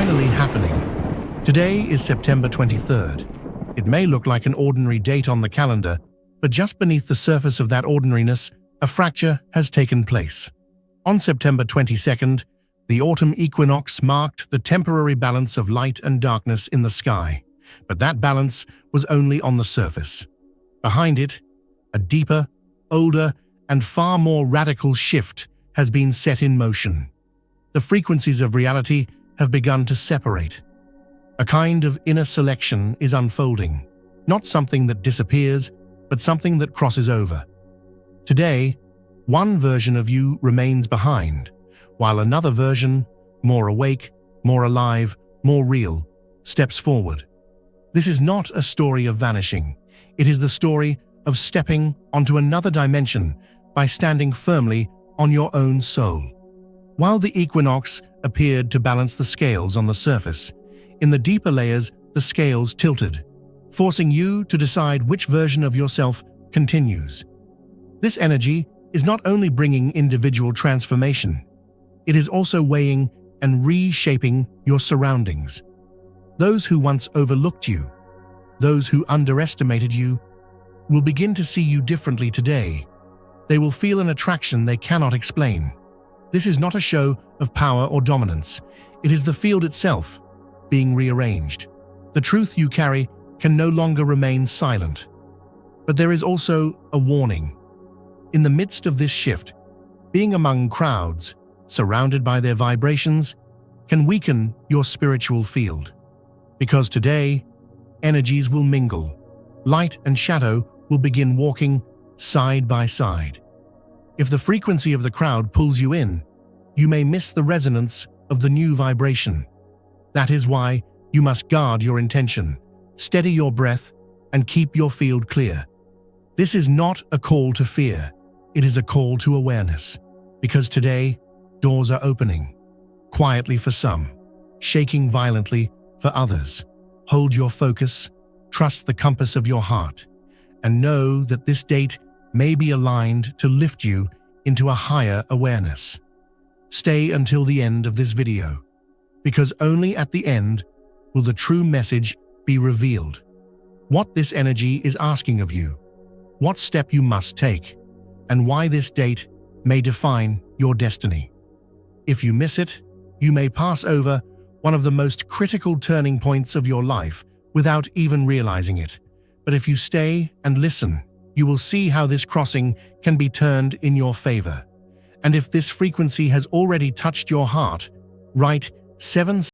finally happening. Today is September 23rd. It may look like an ordinary date on the calendar, but just beneath the surface of that ordinariness, a fracture has taken place. On September 22nd, the autumn equinox marked the temporary balance of light and darkness in the sky, but that balance was only on the surface. Behind it, a deeper, older, and far more radical shift has been set in motion. The frequencies of reality have begun to separate. A kind of inner selection is unfolding, not something that disappears, but something that crosses over. Today, one version of you remains behind, while another version, more awake, more alive, more real, steps forward. This is not a story of vanishing. It is the story of stepping onto another dimension by standing firmly on your own soul. While the equinox appeared to balance the scales on the surface, in the deeper layers the scales tilted, forcing you to decide which version of yourself continues. This energy is not only bringing individual transformation, it is also weighing and reshaping your surroundings. Those who once overlooked you, those who underestimated you, will begin to see you differently today. They will feel an attraction they cannot explain. This is not a show of power or dominance. It is the field itself, being rearranged. The truth you carry can no longer remain silent. But there is also a warning. In the midst of this shift, being among crowds, surrounded by their vibrations, can weaken your spiritual field. Because today, energies will mingle. Light and shadow will begin walking side by side. If the frequency of the crowd pulls you in, you may miss the resonance of the new vibration. That is why you must guard your intention, steady your breath, and keep your field clear. This is not a call to fear. It is a call to awareness. Because today, doors are opening, quietly for some, shaking violently for others. Hold your focus, trust the compass of your heart, and know that this date may be aligned to lift you into a higher awareness. Stay until the end of this video, because only at the end will the true message be revealed. What this energy is asking of you, what step you must take, and why this date may define your destiny. If you miss it, you may pass over one of the most critical turning points of your life without even realizing it. But if you stay and listen, you will see how this crossing can be turned in your favor. And if this frequency has already touched your heart, write 7